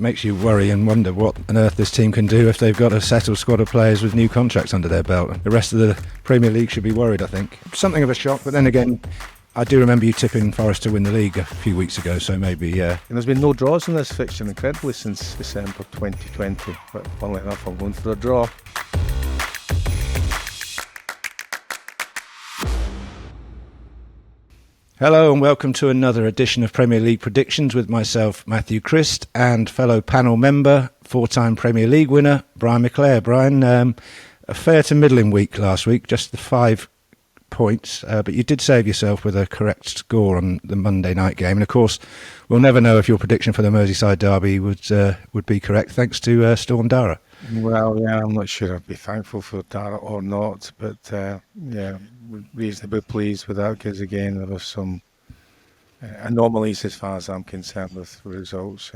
makes you worry and wonder what on earth this team can do if they've got a settled squad of players with new contracts under their belt. The rest of the Premier League should be worried, I think. Something of a shock, but then again, I do remember you tipping Forest to win the league a few weeks ago, so maybe... And there's been no draws in this fixture, incredibly, since December 2020. But funnily enough, I'm going for a draw. Hello and welcome to another edition of Premier League Predictions with myself, Matthew Christ, and fellow panel member, four-time Premier League winner, Brian McClair. Brian, a fair to middling week last week, just the 5 points, but you did save yourself with a correct score on the Monday night game. And of course, we'll never know if your prediction for the Merseyside derby would be correct, thanks to Storm Dara. Well, yeah, I'm not sure I'd be thankful for Dara or not, but reasonably pleased with that, because again, there was some anomalies as far as I'm concerned with the results,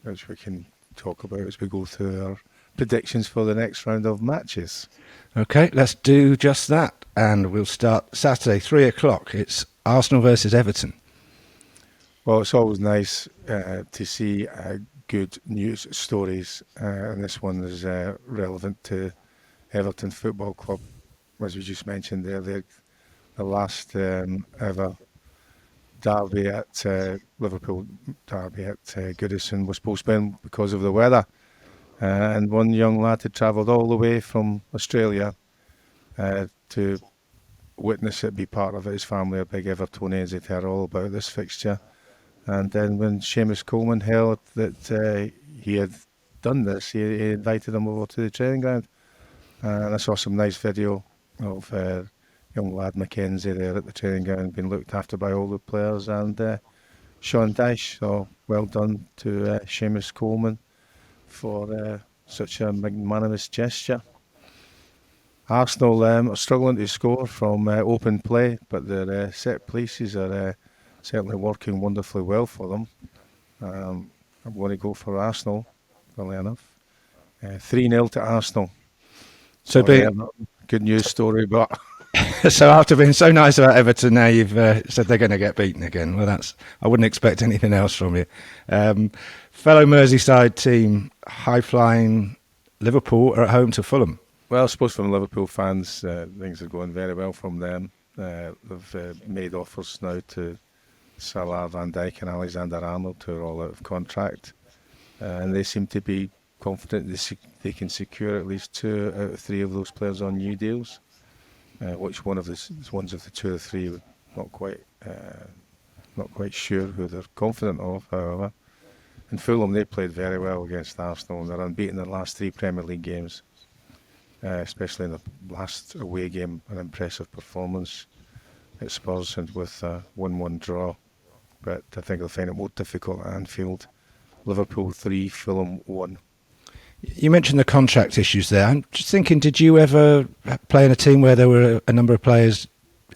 which we can talk about as we go through our predictions for the next round of matches. Okay, let's do just that. And we'll start Saturday, 3 o'clock. It's Arsenal versus Everton. Well, it's always nice to see good news stories, and this one is relevant to Everton Football Club. As we just mentioned there, the last ever derby at Liverpool derby at Goodison was postponed because of the weather. And one young lad had travelled all the way from Australia to witness it, be part of it. His family are big Evertonians. They'd heard all about this fixture. And then when Seamus Coleman heard that he had done this, he invited him over to the training ground. And I saw some nice video of young lad Mackenzie there at the training ground being looked after by all the players and Sean Dyche. So well done to Seamus Coleman for such a magnanimous gesture. Arsenal are struggling to score from open play, but their set pieces are certainly working wonderfully well for them. I'm going to go for Arsenal, funnily enough. 3-0 to Arsenal. So good news story, but... So after being so nice about Everton, now you've said they're going to get beaten again. Well, I wouldn't expect anything else from you. Fellow Merseyside team, high-flying Liverpool, are at home to Fulham. Well, I suppose from Liverpool fans, things are going very well from them. They've made offers now to Salah, Van Dijk and Alexander-Arnold, who are all out of contract. And they seem to be confident they can secure at least 2 out of 3 of those players on new deals. Which one of the ones of the 2 or 3 we're not quite sure who they're confident of, however. In Fulham, they played very well against Arsenal, and they're unbeaten in their last 3 Premier League games. Especially in the last away game, an impressive performance at Spurs and with a 1-1 draw. But I think they'll find it more difficult at Anfield. Liverpool 3, Fulham 1. You mentioned the contract issues there. I'm just thinking, did you ever play in a team where there were a number of players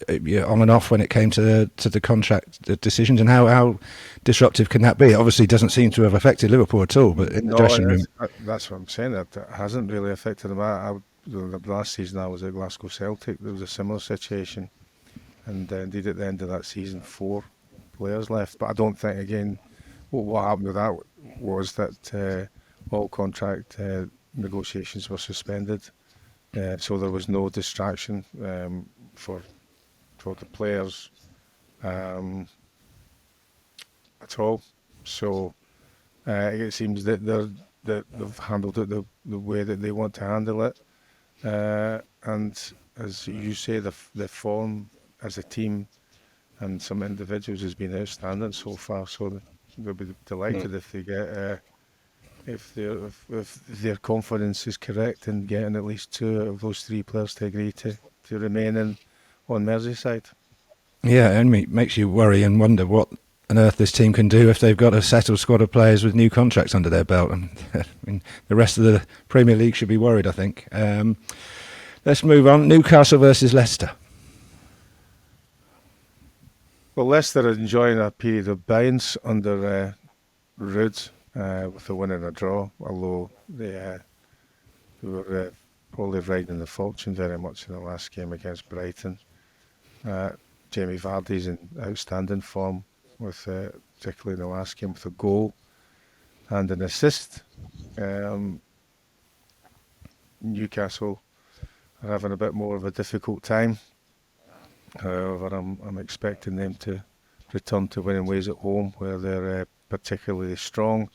on and off when it came to the contract decisions, and how disruptive can that be? It obviously doesn't seem to have affected Liverpool at all, but in the dressing room... That's what I'm saying, that it hasn't really affected them. The last season I was at Glasgow Celtic, there was a similar situation, and indeed at the end of that season 4 players left. But I don't think, again, what happened with that was that all contract negotiations were suspended, so there was no distraction for the players at all. So it seems that they've handled it the way that they want to handle it. And as you say, the form as a team and some individuals has been outstanding so far. So they'll be delighted if they get if their confidence is correct in getting at least 2 of those 3 players to agree to remain on Merseyside. Yeah, and it makes you worry and wonder what on earth this team can do if they've got a settled squad of players with new contracts under their belt. And I mean, the rest of the Premier League should be worried, I think. Let's move on. Newcastle versus Leicester. Well, Leicester are enjoying a period of balance under Rudd with a win and a draw, although they were probably riding the fortune very much in the last game against Brighton. Jamie Vardy's in outstanding form, with particularly in the last game with a goal. and an assist. Newcastle are having a bit more of a difficult time. However, I'm expecting them to return to winning ways at home, where they're particularly strong.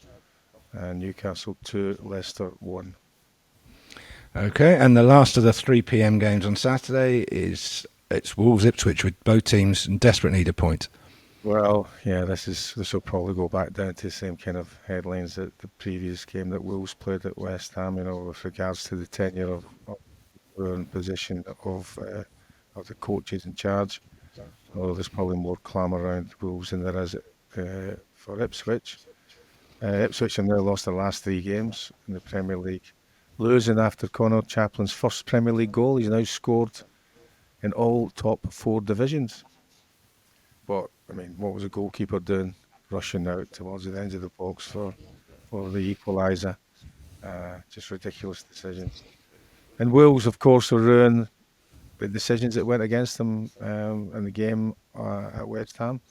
Newcastle 2, Leicester 1. Okay, and the last of the 3 p.m. games on Saturday it's Wolves Ipswich, with both teams in desperate need of point. Well, yeah, this will probably go back down to the same kind of headlines that the previous game that Wolves played at West Ham. With regards to the tenure of the position of the coaches in charge. Although there's probably more clamour around Wolves than there is for Ipswich. Ipswich have now lost their last 3 games in the Premier League, losing after Connor Chaplin's first Premier League goal. He's now scored in all top 4 divisions. But, what was the goalkeeper doing? Rushing out towards the end of the box for the equaliser. Just ridiculous decisions. And Wolves, of course, will ruin the decisions that went against them in the game at West Ham.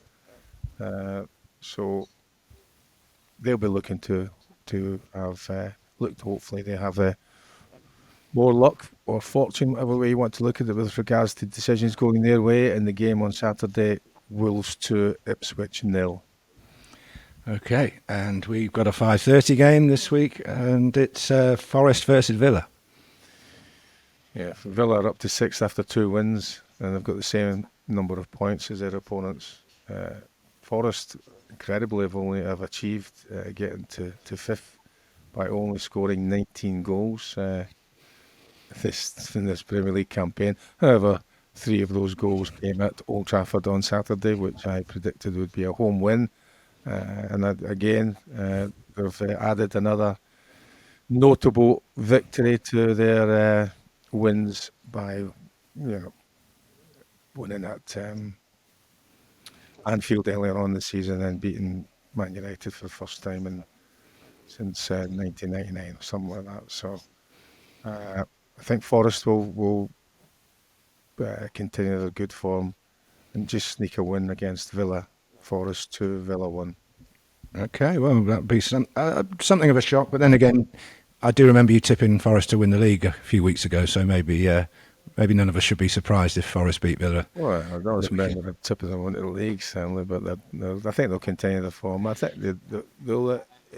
So they'll be looking to have hopefully they have more luck or fortune, whatever way you want to look at it, with regards to decisions going their way in the game on Saturday. Wolves 2, Ipswich 0. Okay, and we've got a 5:30 game this week, and it's Forest versus Villa. Yeah, Villa are up to 6th after 2 wins, and they've got the same number of points as their opponents. Forest, incredibly, have achieved getting to 5th by only scoring 19 goals in this Premier League campaign. However, 3 of those goals came at Old Trafford on Saturday, which I predicted would be a home win. And again, they've added another notable victory to their wins by, winning at Anfield earlier on this season and beating Man United for the first time since 1999 or something like that. So I think Forest will continue their good form and just sneak a win against Villa. Forest 2, Villa 1. Okay, well, that'd be something of a shock, but then again, I do remember you tipping Forest to win the league a few weeks ago, so maybe none of us should be surprised if Forest beat Villa. Well, I don't remember the tipping them into the league, certainly, but I think they'll continue their form. I think it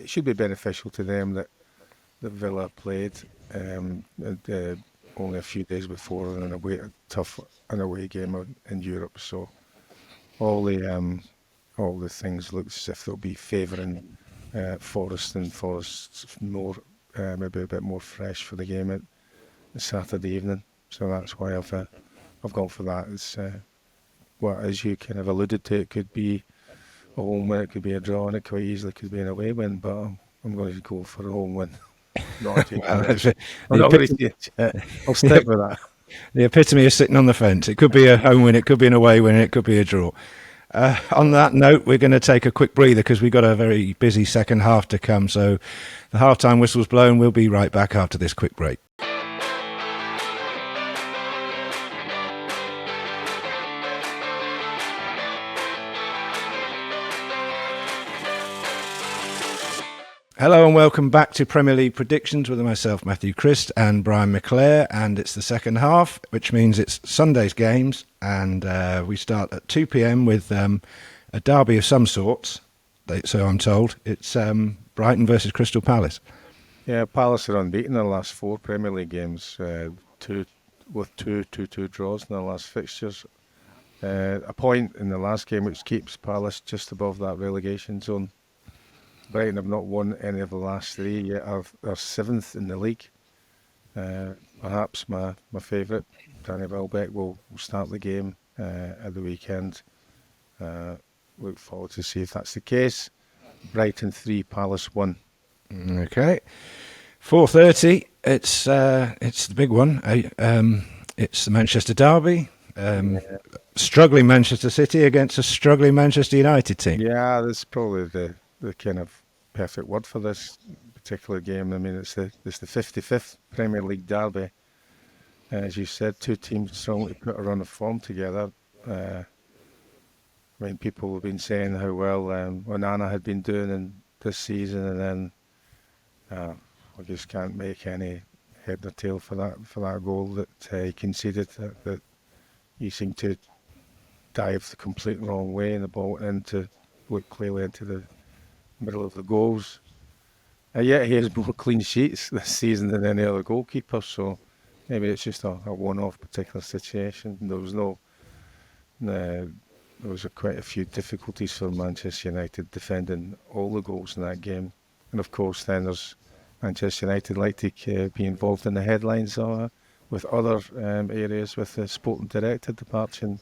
should be beneficial to them that Villa played only a few days before in a tough away game in Europe. So all the things look as if they'll be favouring Forest, and Forest's more maybe a bit more fresh for the game at Saturday evening. So that's why I've gone for that. It's as you kind of alluded to, it could be a home win, it could be a draw, and it quite easily could be an away win. But I'm going to go for a home win. I'll stick with that. The epitome of sitting on the fence. It could be a home win, it could be an away win, it could be a draw. On that note, we're going to take a quick breather because we've got a very busy second half to come. So the half-time whistle's blown. We'll be right back after this quick break. Hello and welcome back to Premier League Predictions with myself, Matthew Christ, and Brian McClair. And it's the second half, which means it's Sunday's games. And we start at 2 p.m. with a derby of some sorts, so I'm told. It's Brighton versus Crystal Palace. Yeah, Palace are unbeaten in their last 4 Premier League games, two 2-2 draws in their last fixtures. A point in the last game which keeps Palace just above that relegation zone. Brighton have not won any of the last 3 yet. Are 7th in the league. Perhaps my favourite, Danny Welbeck, will start the game at the weekend. Look forward to see if that's the case. Brighton 3, Palace 1. Okay, 4:30. It's the big one. It's the Manchester derby. Struggling Manchester City against a struggling Manchester United team. Yeah, that's probably the kind of perfect word for this particular game. I mean, it's the 55th Premier League derby. As you said, 2 teams strongly put a run of form together. People have been saying how well Onana had been doing in this season, and then I just can't make any head or tail for that goal that he conceded. That he seemed to dive the complete wrong way, and the ball went into look clearly into the middle of the goals. Yet he has more clean sheets this season than any other goalkeeper. So maybe it's just a one-off particular situation. There was quite a few difficulties for Manchester United defending all the goals in that game. And of course, then there's Manchester United like to be involved in the headlines with other areas, with the sporting director departure,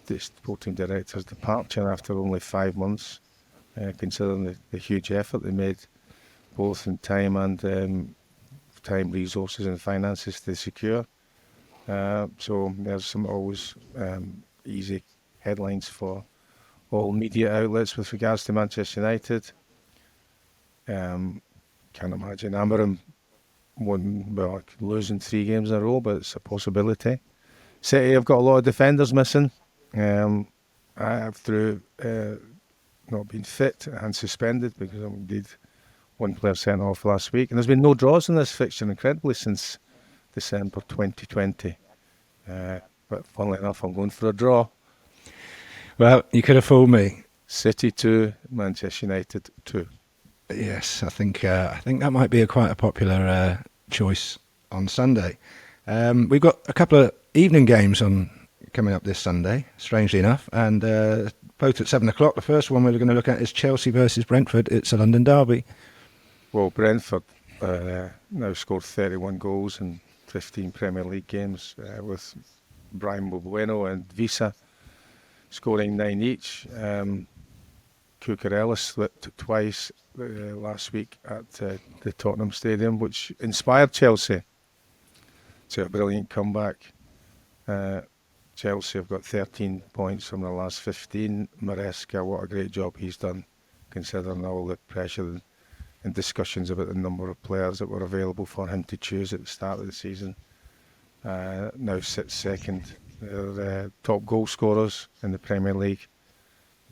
the sporting director's departure after only 5 months, considering the huge effort they made, both in time and time, resources, and finances to secure. So there's some always easy headlines for all media outlets with regards to Manchester United. Can't imagine Amarim losing 3 games in a row, but it's a possibility. City have got a lot of defenders missing. I have through not been fit and suspended because I did one player sent off last week, and there's been no draws in this fixture, incredibly, since December 2020. But funnily enough, I'm going for a draw. Well, you could have fooled me. City 2, Manchester United 2. Yes, I think that might be quite a popular choice on Sunday. We've got a couple of evening games coming up this Sunday, strangely enough, and both at 7 o'clock. The first one we're going to look at is Chelsea versus Brentford. It's a London derby. Well, Brentford now scored 31 goals in 15 Premier League games, with Brian Bueno and Visa scoring 9 each. Cucurella slipped twice last week at the Tottenham Stadium, which inspired Chelsea to a brilliant comeback. Chelsea have got 13 points from the last 15. Maresca, what a great job he's done, considering all the pressure and discussions about the number of players that were available for him to choose at the start of the season. Now sits second. They're top goal scorers in the Premier League.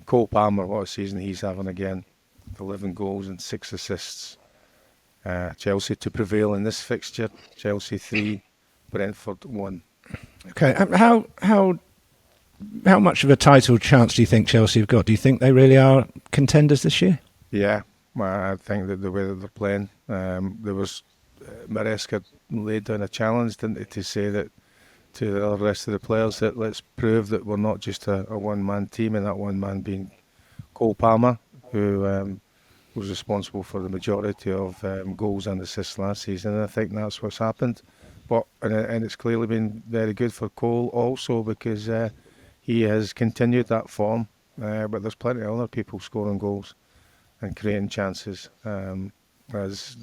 Cole Palmer, what a season he's having again. 11 goals and 6 assists. Chelsea to prevail in this fixture. Chelsea 3, Brentford 1. Okay, how much of a title chance do you think Chelsea have got? Do you think they really are contenders this year? Yeah, I think that the way that they're playing, there was Maresca laid down a challenge, didn't he, to say that to the rest of the players that let's prove that we're not just a one-man team, and that one man being Cole Palmer, who was responsible for the majority of goals and assists last season. And I think that's what's happened. But and it's clearly been very good for Cole also, because he has continued that form. But there's plenty of other people scoring goals and creating chances, as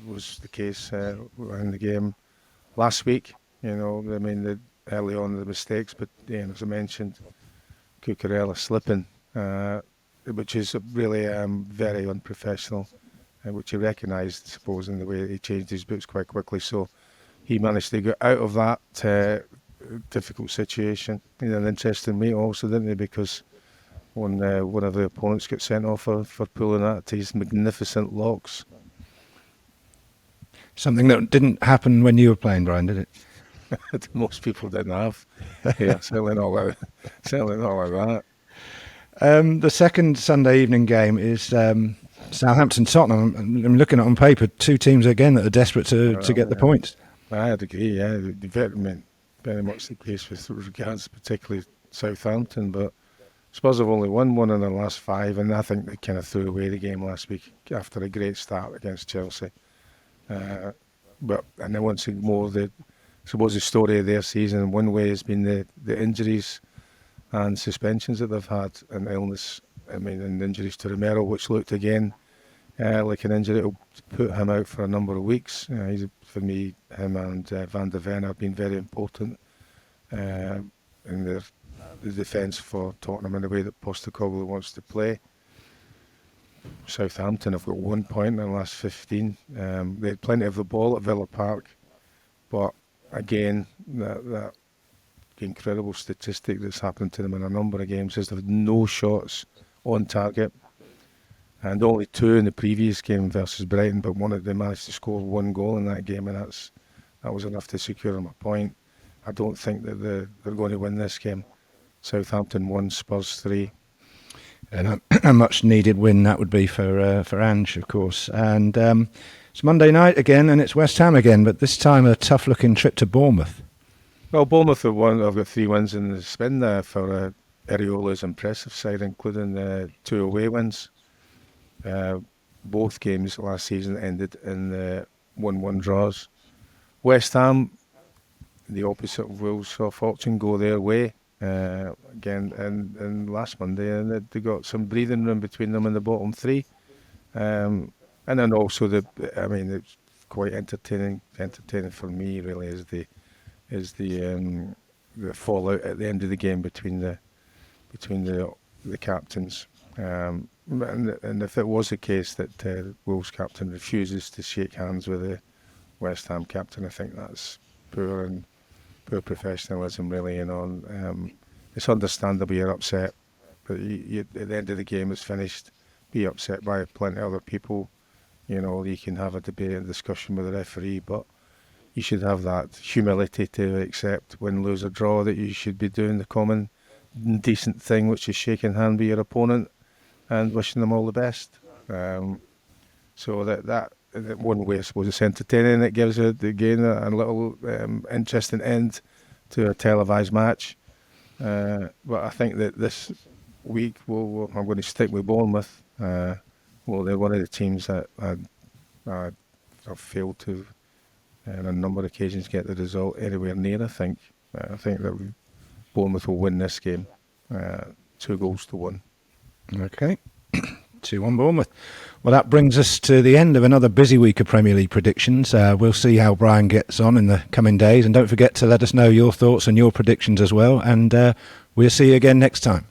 was the case in the game last week. You know, I mean, early on the mistakes, but as I mentioned, Cucurella slipping, which is really very unprofessional, which he recognised, I suppose, in the way that he changed his boots quite quickly. So he managed to get out of that difficult situation. He had an interesting meet also, didn't he? Because when one of the opponents got sent off for pulling at his magnificent locks. Something that didn't happen when you were playing, Brian, did it? Most people didn't have. Yeah, certainly not like that. The second Sunday evening game is Southampton Tottenham. I'm looking at it on paper, 2 teams again that are desperate to get the points. I'd agree, yeah. Very much the case with regards particularly Southampton, but Spurs have only won 1 in their last 5, and I think they kind of threw away the game last week after a great start against Chelsea. And then once more, I suppose the story of their season in one way has been the injuries and suspensions that they've had, and illness. I mean, and injuries to Romero, which looked again like an injury that will put him out for a number of weeks. For me, him and Van de Ven have been very important in the defence for Tottenham in the way that Postecoglou wants to play. Southampton have got 1 point in the last 15. They had plenty of the ball at Villa Park, but again, that incredible statistic that's happened to them in a number of games is they've no shots on target. and only 2 in the previous game versus Brighton, but they managed to score 1 goal in that game, and that was enough to secure them a point. I don't think that they're going to win this game. Southampton 1, Spurs 3. And a much needed win that would be for Ange, of course. And it's Monday night again, and it's West Ham again, but this time a tough looking trip to Bournemouth. Well, Bournemouth have won. I've got 3 wins in the spin for Areola's impressive side, including 2 away wins. Both games last season ended in 1-1 draws. West Ham, the opposite of Wolves, saw fortune go their way again and last Monday, and they got some breathing room between them and the bottom 3. And then also it's quite entertaining for me really is the fallout at the end of the game between the captains. And if it was the case that Wolves captain refuses to shake hands with the West Ham captain, I think that's poor professionalism, really. It's understandable you're upset, but you, at the end of the game, it's finished. Be upset by plenty of other people. You can have a debate and discussion with the referee, but you should have that humility to accept win, lose or draw, that you should be doing the common decent thing, which is shaking hand with your opponent and wishing them all the best. So that one way, I suppose, it's entertaining. It gives it again a little interesting end to a televised match. But I think that this week I'm going to stick with Bournemouth. They're one of the teams that have failed to, on a number of occasions, get the result anywhere near. I think that Bournemouth will win this game, 2-1. Okay. 2-1 Bournemouth. Well, that brings us to the end of another busy week of Premier League predictions. We'll see how Brian gets on in the coming days, and don't forget to let us know your thoughts and your predictions as well, and we'll see you again next time.